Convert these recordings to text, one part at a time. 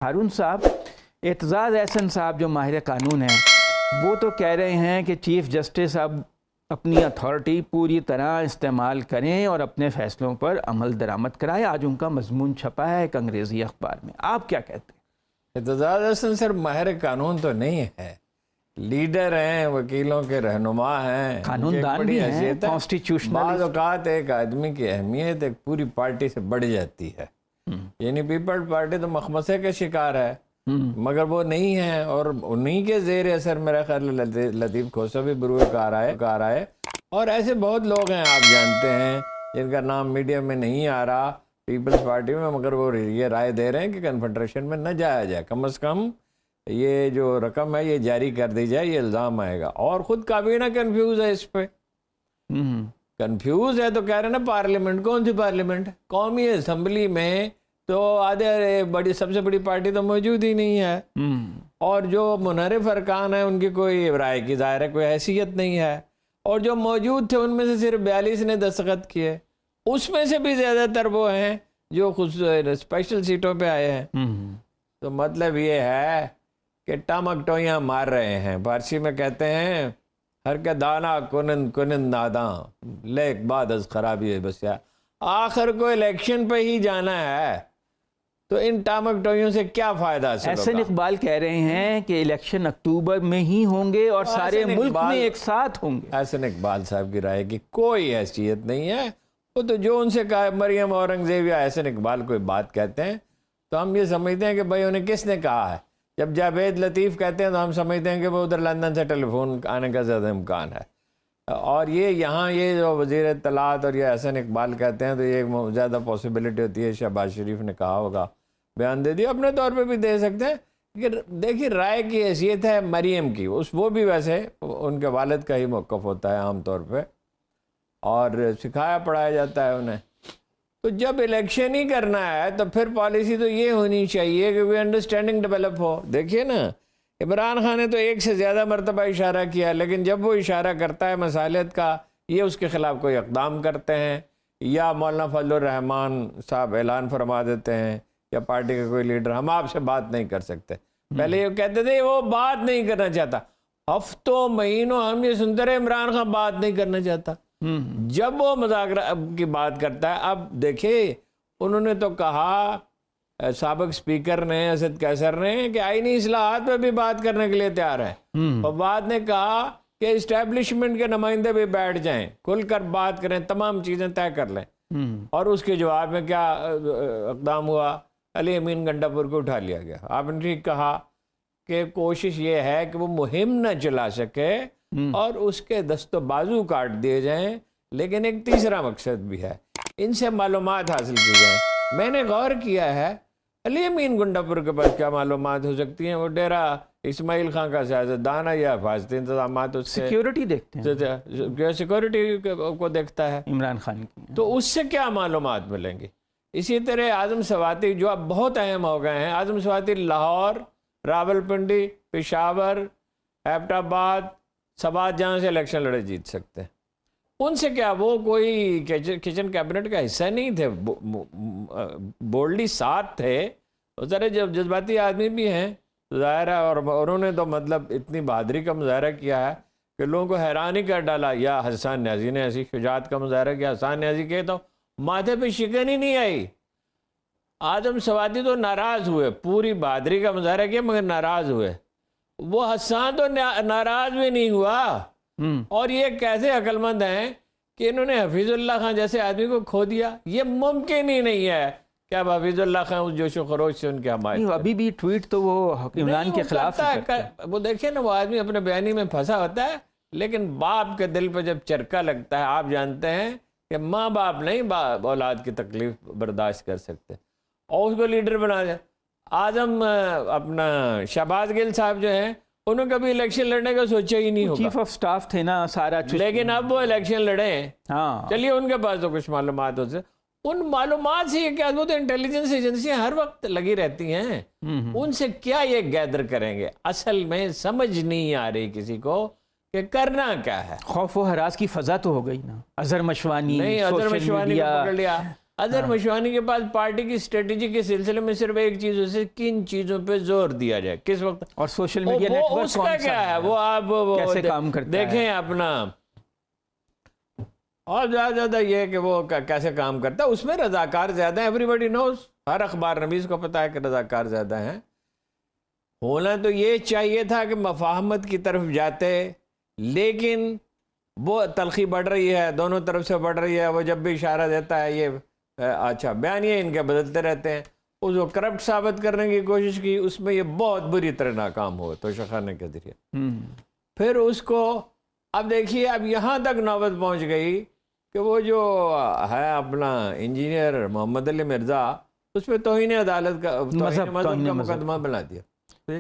ہارون صاحب، اعتزاز احسن صاحب جو ماہر قانون ہیں وہ تو کہہ رہے ہیں کہ چیف جسٹس اب اپنی اتھارٹی پوری طرح استعمال کریں اور اپنے فیصلوں پر عمل درآمد کرائیں۔ آج ان کا مضمون چھپا ہے ایک انگریزی اخبار میں، آپ کیا کہتے ہیں؟ اعتزاز احسن سر ماہر قانون تو نہیں ہے، لیڈر ہیں، وکیلوں کے رہنما ہیں، قانون دان بھی ہیں، کانسٹیٹیوشنل۔ بعض اوقات ایک آدمی کی اہمیت ایک پوری پارٹی سے بڑھ جاتی ہے، یعنی پیپلز پارٹی تو مخمصے کا شکار ہے، مگر وہ نہیں ہے، اور انہی کے زیر اثر میرا خیال لطیف کھوسہ بھی بروئے کار آئے، اور ایسے بہت لوگ ہیں آپ جانتے ہیں جن کا نام میڈیا میں نہیں آ رہا پیپلز پارٹی میں، مگر وہ یہ رائے دے رہے ہیں کہ کنفیڈریشن میں نہ جایا جائے، کم از کم یہ جو رقم ہے یہ جاری کر دی جائے، یہ الزام آئے گا۔ اور خود کابینہ کنفیوز ہے اس پہ، کنفیوز ہے تو کہہ رہے ہیں نا پارلیمنٹ، کون سی پارلیمنٹ؟ قومی اسمبلی میں تو آدھے سب سے بڑی پارٹی تو موجود ہی نہیں ہے، اور جو منحرف ارکان ہیں ان کی کوئی رائے کی ظاہر ہے کوئی حیثیت نہیں ہے، اور جو موجود تھے ان میں سے صرف 42 نے دستخط کیے، اس میں سے بھی زیادہ تر وہ ہیں جو خود اسپیشل سیٹوں پہ آئے ہیں۔ تو مطلب یہ ہے کہ ٹامک ٹوئیاں مار رہے ہیں، فارسی میں کہتے ہیں ہر کا دانا کنند ناداں لیک بعد از خرابی ہے بسیا، آخر کو الیکشن پہ ہی جانا ہے، تو ان ٹامک ٹوئیوں سے کیا فائدہ حاصل ہوگا؟ احسن اقبال کہہ رہے ہیں کہ الیکشن اکتوبر میں ہی ہوں گے اور سارے ملک میں ایک ساتھ ہوں گے۔ احسن اقبال صاحب کی رائے کی کوئی حیثیت نہیں ہے، وہ تو جو ان سے کہا مریم اورنگزیب یا احسن اقبال کوئی بات کہتے ہیں تو ہم یہ سمجھتے ہیں کہ بھائی انہیں کس نے کہا ہے۔ جب جاوید لطیف کہتے ہیں تو ہم سمجھتے ہیں کہ وہ ادھر لندن سے ٹیلی فون آنے کا زیادہ امکان ہے، اور یہاں یہ جو وزیر اطلاعات اور یہ احسن اقبال کہتے ہیں تو یہ زیادہ پاسبلٹی ہوتی ہے شہباز شریف نے کہا ہوگا، بیان دے دیا، اپنے طور پہ بھی دے سکتے ہیں کہ دیکھیے رائے کی حیثیت ہے مریم کی، وہ بھی ویسے ان کے والد کا ہی موقف ہوتا ہے عام طور پہ، اور سکھایا پڑھایا جاتا ہے انہیں۔ تو جب الیکشن ہی کرنا ہے تو پھر پالیسی تو یہ ہونی چاہیے کہ کوئی انڈرسٹینڈنگ ڈیولپ ہو۔ دیکھیے نا، عمران خان نے تو ایک سے زیادہ مرتبہ اشارہ کیا، لیکن جب وہ اشارہ کرتا ہے مصالحت کا، یہ اس کے خلاف کوئی اقدام کرتے ہیں، یا مولانا فضل الرحمان صاحب اعلان فرما دیتے ہیں، یا پارٹی کا کوئی لیڈر ہم آپ سے بات نہیں کر سکتے۔ پہلے یہ کہتے تھے وہ بات نہیں کرنا چاہتا، ہفتوں مہینوں ہم یہ سنتے رہے عمران خان بات نہیں کرنا چاہتا، جب وہ مذاکرہ کی بات کرتا ہے۔ اب دیکھیں انہوں نے تو کہا، سابق سپیکر نے اسد قیصر نے، کہ آئینی اصلاحات پہ بھی بات کرنے کے لیے تیار ہے، اور بعد نے کہا کہ اسٹیبلشمنٹ کے نمائندے بھی بیٹھ جائیں، کھل کر بات کریں، تمام چیزیں طے کر لیں، اور اس کے جواب میں کیا اقدام ہوا؟ علی امین گنڈا پور کو اٹھا لیا گیا۔ آپ نے ٹھیک کہا کہ کوشش یہ ہے کہ وہ مہم نہ چلا سکے اور اس کے دست و بازو کاٹ دیے جائیں، لیکن ایک تیسرا مقصد بھی ہے، ان سے معلومات حاصل کی جائیں۔ میں نے غور کیا ہے علی امین گنڈا پور کے پاس کیا معلومات ہو سکتی ہیں؟ وہ ڈیرا اسماعیل خان کا سیاستدان ہے، یا حفاظتی انتظامات اس سے سیکیورٹی دیکھتے ہیں، سیکورٹی کو دیکھتا ہے عمران خان کی، تو اس سے کیا معلومات ملیں گی؟ اسی طرح اعظم سواتی جو اب بہت اہم ہو گئے ہیں، اعظم سواتی لاہور، راولپنڈی، پشاور، ایبٹ آباد، سوات جہاں سے الیکشن لڑے جیت سکتے ہیں، ان سے کیا وہ کوئی کچن کیبنٹ کا حصہ نہیں تھے؟ بولڈلی ساتھ تھے، ذرا جب جذباتی آدمی بھی ہیں ظاہر ہے، اور انہوں نے تو مطلب اتنی بہادری کا مظاہرہ کیا ہے کہ لوگوں کو حیران ہی کر ڈالا۔ یا حسان نیازی نے ایسی شجاعت کا مظاہرہ کیا، حسان نیازی کے تو ماتھے پہ شکن ہی نہیں آئی، اعظم سواتی تو ناراض ہوئے، پوری بہادری کا مظاہرہ کیا مگر ناراض ہوئے، وہ حسان تو ناراض بھی نہیں ہوا۔ اور یہ کیسے عقل مند ہیں کہ انہوں نے حفیظ اللہ خان جیسے آدمی کو کھو دیا؟ یہ ممکن ہی نہیں ہے کہ اب حفیظ اللہ خان اس جوش و خروش سے ان کے حمایت، ابھی بھی ٹویٹ تو وہ عمران کے خلاف ہے۔ وہ دیکھیں نا، وہ آدمی اپنے بیانی میں پھنسا ہوتا ہے، لیکن باپ کے دل پہ جب چرکا لگتا ہے، آپ جانتے ہیں کہ ماں باپ نہیں اولاد کی تکلیف برداشت کر سکتے، اور اس کو لیڈر بنا دیا۔ اعظم اپنا شہباز گل صاحب جو ہیں، انہوں نے کبھی الیکشن لڑنے کا سوچا ہی نہیں ہوگا، چیف آف سٹاف تھے نا سارا، لیکن اب وہ الیکشن لڑے ہیں۔ چلیے ان کے پاس تو کچھ معلومات ہوتے، ان معلومات سے یہ کیا، وہ تو انٹیلیجنس ایجنسیاں ہر وقت لگی رہتی ہیں، ان سے کیا یہ گیدر کریں گے؟ اصل میں سمجھ نہیں آ رہی کسی کو کہ کرنا کیا ہے۔ خوف و ہراس کی فضا تو ہو گئی نا، اظہر مشوانی، نہیں، اظہر مشوانی کو پکڑ لیا، اظہر مشوانی کے پاس پارٹی کی اسٹریٹجی کے سلسلے میں صرف ایک چیز اسے کن چیزوں پہ زور دیا جائے کس وقت, اور سوشل میڈیا نیٹ ورک اس کا کیا ہے, وہ آپ کیسے کام کرتا ہے دیکھیں اپنا, اور زیادہ یہ ہے کہ وہ کیسے کام کرتا ہے. اس میں رضاکار زیادہ ہیں, ایوری بڈی نوز, ہر اخبار نویس کو پتا ہے کہ رضاکار زیادہ ہیں. ہونا تو یہ چاہیے تھا کہ مفاہمت کی طرف جاتے, لیکن وہ تلخی بڑھ رہی ہے, دونوں طرف سے بڑھ رہی ہے. وہ جب بھی اشارہ دیتا ہے یہ اچھا بیانیے ان کے بدلتے رہتے ہیں. اس کو کرپٹ ثابت کرنے کی کوشش کی, اس میں یہ بہت بری طرح ناکام ہوا توشہ خانے کے ذریعے. پھر اس کو اب دیکھیے اب یہاں تک نوبت پہنچ گئی کہ وہ جو ہے اپنا انجینئر محمد علی مرزا, اس پہ توہین عدالت کا مذہب کا مقدمہ بنا دیا.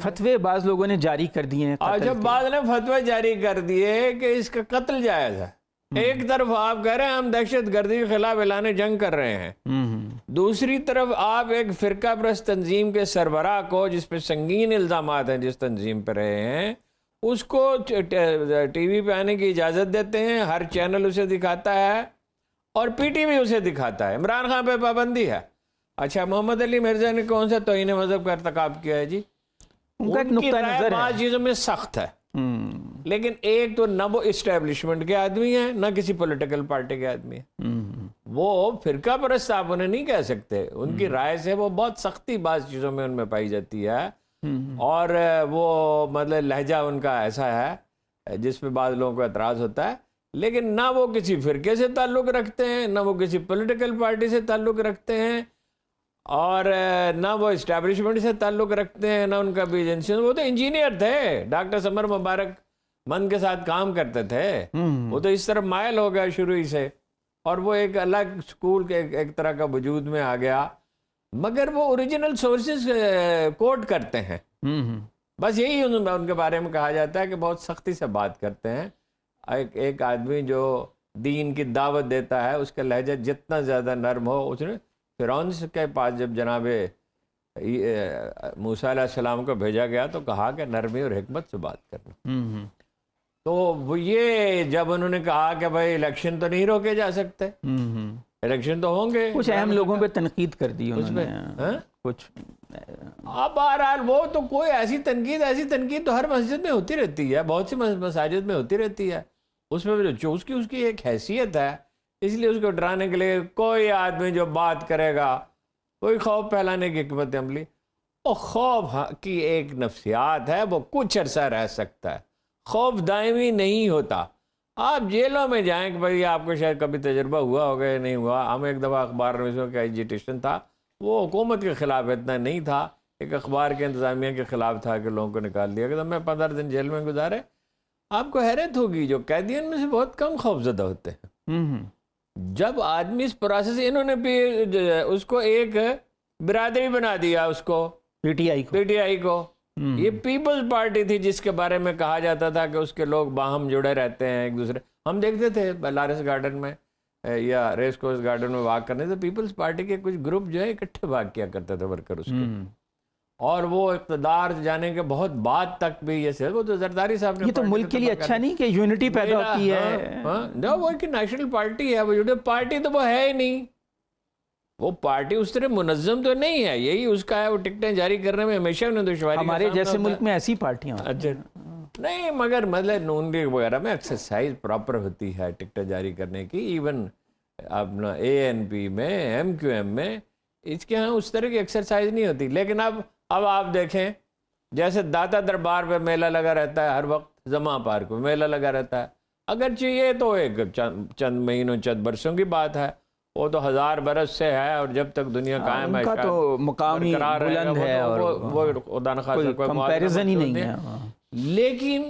فتوے بعض لوگوں نے جاری کر دیے ہیں, جب بعض نے فتوے جاری کر دیے کہ اس کا قتل جائز ہے. ایک طرف آپ کہہ رہے ہیں ہم دہشت گردی کے خلاف اعلان جنگ کر رہے ہیں, دوسری طرف آپ ایک فرقہ پرست تنظیم کے سربراہ کو, جس پہ سنگین الزامات ہیں جس تنظیم پہ رہے ہیں, اس کو ٹی وی پہ آنے کی اجازت دیتے ہیں, ہر چینل اسے دکھاتا ہے اور پی ٹی وی اسے دکھاتا ہے. عمران خان پہ پابندی ہے. اچھا محمد علی مرزا نے کون سا توہین مذہب کا ارتکاب کیا ہے جی؟ ان کا ایک نقطہ نظر ہے, بعض چیزوں میں سخت ہے, لیکن ایک تو نہ وہ اسٹیبلشمنٹ کے آدمی ہیں نہ کسی پولیٹیکل پارٹی کے آدمی ہیں. وہ فرقہ پرست آپ انہیں نہیں کہہ سکتے, ان کی رائے سے وہ بہت سختی بعض چیزوں میں ان میں پائی جاتی ہے, اور وہ مطلب لہجہ ان کا ایسا ہے جس پہ بعض لوگوں کو اعتراض ہوتا ہے. لیکن نہ وہ کسی فرقے سے تعلق رکھتے ہیں, نہ وہ کسی پولیٹیکل پارٹی سے تعلق رکھتے ہیں, اور نہ وہ اسٹیبلشمنٹ سے تعلق رکھتے ہیں, نہ ان کا بھی ایجنسی. وہ تو انجینئر تھے, ڈاکٹر سمر مبارک مند کے ساتھ کام کرتے تھے. وہ تو اس طرف مائل ہو گیا شروع ہی سے, اور وہ ایک الگ سکول کے ایک طرح کا وجود میں آ گیا, مگر وہ اوریجنل سورسز کوٹ کرتے ہیں. بس یہی ان کے بارے میں کہا جاتا ہے کہ بہت سختی سے بات کرتے ہیں. ایک آدمی جو دین کی دعوت دیتا ہے اس کا لہجہ جتنا زیادہ نرم ہو. اس نے فرعون کے پاس جب جناب موسیٰ علیہ السلام کو بھیجا گیا تو کہا کہ نرمی اور حکمت سے بات کرنا. تو وہ یہ جب انہوں نے کہا کہ بھائی الیکشن تو نہیں روکے جا سکتے, الیکشن تو ہوں گے, کچھ اہم لوگوں پہ تنقید کر دی انہوں نے کچھ. اب بہرحال وہ تو کوئی ایسی تنقید تو ہر مسجد میں ہوتی رہتی ہے, بہت سی مساجد میں ہوتی رہتی ہے. اس میں جو اس کی ایک حیثیت ہے, اس لیے اس کو ڈرانے کے لیے کوئی آدمی جو بات کرے گا, کوئی خوف پھیلانے کی حکمت عملی, اور خوف کی ایک نفسیات ہے, وہ کچھ عرصہ رہ سکتا ہے, خوف دائمی نہیں ہوتا. آپ جیلوں میں جائیں کہ بھائی آپ کو شاید کبھی تجربہ ہوا ہوگا یا نہیں ہوا. ہم ایک دفعہ اخبار نویسوں کا ایجیٹیشن تھا, وہ حکومت کے خلاف اتنا نہیں تھا, ایک اخبار کے انتظامیہ کے خلاف تھا کہ لوگوں کو نکال دیا کہ میں 15 دن جیل میں گزارے. آپ کو حیرت ہوگی جو قیدیان میں سے بہت کم خوفزدہ ہوتے ہیں. جب آدمی اس پروسیس, انہوں نے بھی اس کو ایک برادری بنا دیا, اس کو پی ٹی آئی کو. یہ پیپلز پارٹی تھی جس کے بارے میں کہا جاتا تھا کہ اس کے لوگ باہم جڑے رہتے ہیں ایک دوسرے. ہم دیکھتے تھے لارس گارڈن میں یا ریس کورس گارڈن میں واک کرنے سے پیپلز پارٹی کے کچھ گروپ جو ہے اکٹھے واک کیا کرتے تھے ورکر اس کے, اور وہ اقتدار جانے کے بہت بعد تک بھی یہ وہ تو زرداری صاحب نے, یہ تو ملک کے لیے اچھا نہیں کہ یونٹی پیدا ہوتی ہے. وہ ایک نیشنل پارٹی ہے, وہ پارٹی تو وہ ہے ہی نہیں, وہ پارٹی اس طرح منظم تو نہیں ہے. یہی اس کا ہے, وہ ٹکٹیں جاری کرنے میں ہمیشہ انہیں دشواری. ہمارے جیسے ملک میں ایسی پارٹیاں اچھا نہیں, مگر مطلب نون لیگ وغیرہ میں ایکسرسائز پراپر ہوتی ہے ٹکٹیں جاری کرنے کی. ایون اپنا ANP میں, MQM میں, اس کے ہاں اس طرح کی ایکسرسائز نہیں ہوتی. لیکن اب آپ دیکھیں جیسے داتا دربار پہ میلہ لگا رہتا ہے ہر وقت, زماں پارک میں میلہ لگا رہتا ہے. اگرچہ یہ تو ایک چند مہینوں چند برسوں کی بات ہے, وہ تو 1000 برس سے ہے, اور جب تک دنیا قائم ہے ان کا تو مقامی بلند ہے, اور وہ خدا نخواستہ کوئی کمپیریزن ہی نہیں ہے. لیکن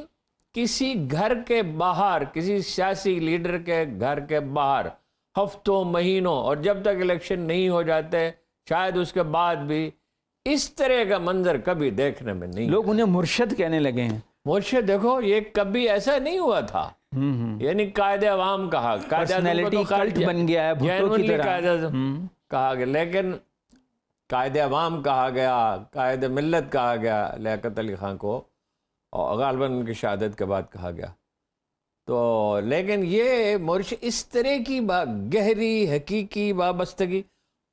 کسی گھر کے باہر, کسی سیاسی لیڈر کے گھر کے باہر ہفتوں مہینوں, اور جب تک الیکشن نہیں ہو جاتے شاید اس کے بعد بھی اس طرح کا منظر کبھی دیکھنے میں نہیں. لوگ انہیں مرشد کہنے لگے ہیں. مرشد دیکھو, یہ کبھی ایسا نہیں ہوا تھا. یعنی قائد عوام کہا, پرسنالٹی کلٹ بن گیا ہے بھٹو کی طرح کہا گیا, لیکن قائد عوام کہا گیا, قائد ملت کہا گیا لیاقت علی خان کو, اور غالباً ان کی شہادت کے بعد کہا گیا. تو لیکن یہ مرشد اس طرح کی گہری حقیقی وابستگی,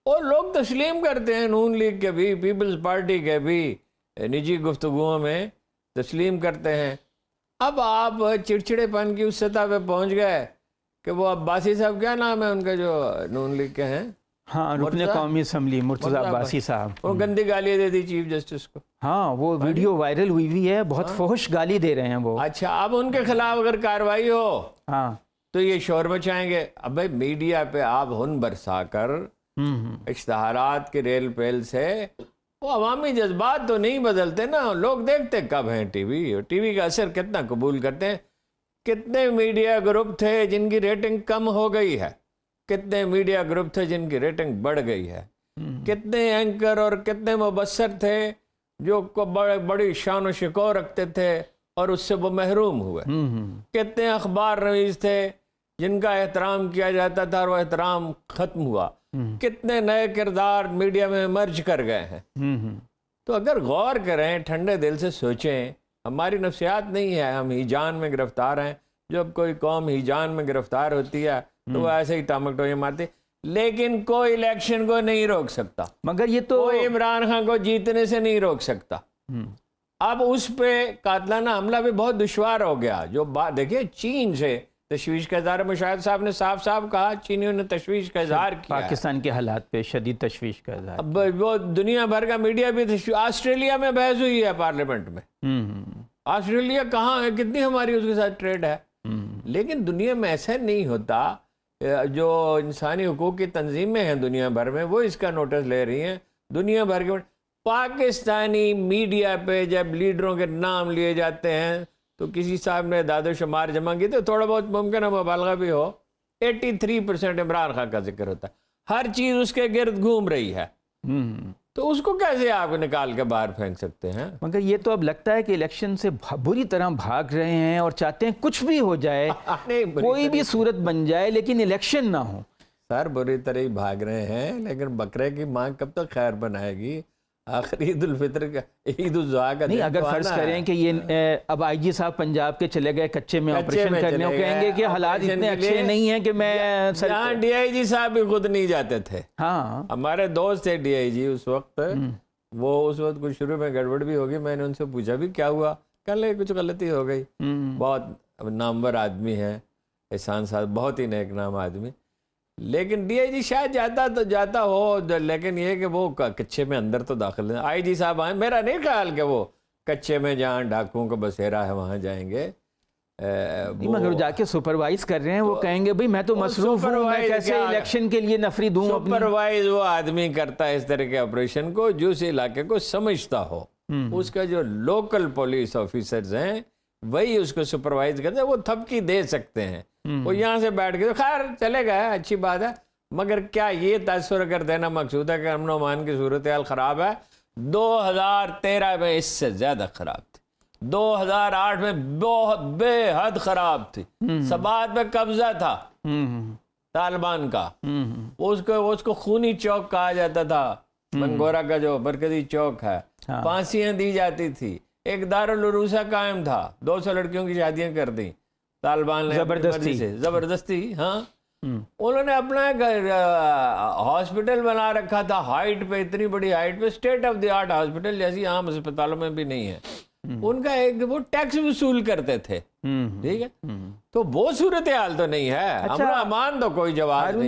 اور لوگ تسلیم کرتے ہیں، نون لیگ کے بھی، پیپلز پارٹی کے بھی نجی گفتگوؤں میں تسلیم کرتے ہیں۔ اب آپ چڑچڑے پن کی اس سطح پہ پہنچ گئے کہ وہ عباسی صاحب، کیا نام ہے ان کا جو نون لیگ کے ہیں، ہاں رکن قومی اسمبلی مرتضیٰ عباسی صاحب، وہ گندی گالی دے دی چیف جسٹس کو۔ ہاں وہ ویڈیو وائرل ہوئی ہوئی ہے، بہت فحش گالی دے رہے ہیں وہ۔ اچھا، اب ان کے خلاف اگر کارروائی ہو ہاں تو یہ شور مچائیں گے۔ اب بھائی میڈیا پہ آپ ہن برسا کر اشتہارات کے ریل پیل سے وہ عوامی جذبات تو نہیں بدلتے نا، لوگ دیکھتے کب ہیں ٹی وی کا اثر کتنا قبول کرتے ہیں۔ کتنے میڈیا گروپ تھے جن کی ریٹنگ کم ہو گئی ہے، کتنے میڈیا گروپ تھے جن کی ریٹنگ بڑھ گئی ہے، کتنے اینکر اور کتنے مبصر تھے جو بڑی شان و شکوہ رکھتے تھے اور اس سے وہ محروم ہوئے، کتنے اخبار نویس تھے جن کا احترام کیا جاتا تھا اور وہ احترام ختم ہوا، کتنے نئے کردار میڈیا میں مرج کر گئے ہیں۔ تو اگر غور کریں، ٹھنڈے دل سے سوچیں، ہماری نفسیات نہیں ہے، ہم ہیجان میں گرفتار ہیں۔ جب کوئی قوم ہیجان میں گرفتار ہوتی ہے تو وہ ایسے ہی ٹامک ٹوئے مارتی، لیکن کوئی الیکشن کو نہیں روک سکتا، مگر یہ تو کوئی عمران خان کو جیتنے سے نہیں روک سکتا۔ اب اس پہ قاتلانہ حملہ بھی بہت دشوار ہو گیا۔ جو بات دیکھیں، چین سے تشویش کا اظہار، مشاہد صاحب نے صاف صاف کہا، چینیوں نے تشویش کا اظہار کیا، پاکستان کے حالات پہ شدید تشویش کا اظہار۔ اب وہ دنیا بھر کا میڈیا بھی آسٹریلیا میں بحث ہوئی ہے پارلیمنٹ میں۔ آسٹریلیا کہاں ہے، کتنی ہماری اس کے ساتھ ٹریڈ ہے، لیکن دنیا میں ایسا نہیں ہوتا۔ جو انسانی حقوق کی تنظیمیں ہیں دنیا بھر میں، وہ اس کا نوٹس لے رہی ہیں۔ دنیا بھر کے پاکستانی میڈیا پہ جب لیڈروں کے نام لیے جاتے ہیں تو کسی صاحب نے اعداد و شمار جمع کی تو تھوڑا بہت ممکن ہے مبالغہ بھی ہو، 83% عمران خان کا ذکر ہوتا ہے، ہر چیز اس کے گرد گھوم رہی ہے، تو اس کو کیسے آپ نکال کے باہر پھینک سکتے ہیں؟ مگر یہ تو اب لگتا ہے کہ الیکشن سے بری طرح بھاگ رہے ہیں اور چاہتے ہیں کچھ بھی ہو جائے، کوئی بھی صورت بن جائے لیکن الیکشن نہ ہو۔ سر بری طرح ہی بھاگ رہے ہیں، لیکن بکرے کی ماں کب تک خیر بنائے گی؟ آخر عید الفطر کا، عید الاضحیٰ کا نہیں، اگر فرض کریں کہ یہ اب آئی جی صاحب پنجاب کے چلے گئے کچے میں آپریشن کرنے، اور کہیں گے کہ حالات اتنے اچھے نہیں ہیں کہ میں یہاں ڈی آئی جی صاحب بھی خود نہیں جاتے تھے۔ ہاں ہمارے دوست تھے ڈی آئی جی اس وقت، وہ اس وقت کچھ شروع میں گڑبڑ بھی ہوگی، میں نے ان سے پوچھا بھی کیا ہوا، کہنے لگے کچھ غلطی ہو گئی۔ بہت نامور آدمی ہیں احسان صاحب، بہت ہی نیک نام آدمی، لیکن ڈی آئی جی شاید جاتا تو جاتا ہو، لیکن یہ کہ وہ کچے میں اندر تو داخل نہیں۔ آئی جی صاحب آئے، میرا نہیں خیال کہ وہ کچے میں جہاں ڈاکوؤں کا بسیرا ہے وہاں جائیں گے۔ مگر جا کے سپروائز کر رہے ہیں، وہ کہیں گے بھئی میں تو مصروف ہوں، میں کیسے الیکشن کے لیے نفری دوں؟ سپروائز وہ آدمی کرتا ہے اس طرح کے آپریشن کو جو اس علاقے کو سمجھتا ہو، اس کا جو لوکل پولیس آفیسرز ہیں وہی اس کو سپروائز کرتے ہیں، وہ تھپکی دے سکتے ہیں، وہ یہاں سے بیٹھ کے خیر چلے گئے، اچھی بات ہے، مگر کیا یہ تاثر کر دینا مقصود ہے کہ امن و امان کی صورتحال خراب ہے؟ 2013 میں اس سے زیادہ خراب تھی، 2008 میں بہت بے حد خراب تھی، سبات میں قبضہ تھا طالبان کا، اس کو خونی چوک کہا جاتا تھا، بنگورا کا جو مرکزی چوک ہے، پھانسیاں دی جاتی تھی، ایک دارالعروسہ قائم تھا، 200 لڑکیوں کی شادیاں کر دی طالبان نے زبردستی۔ ہاں، انہوں نے اپنا ایک ہاسپٹل بنا رکھا تھا، ہائٹ پہ، اتنی بڑی ہائٹ پہ، state of the art hospital جیسی عام اسپتالوں میں بھی نہیں ہے، ان کا ایک وہ ٹیکس وصول کرتے تھے، ٹھیک ہے، تو وہ صورتحال تو نہیں ہے، امن و امان تو کوئی جواز نہیں۔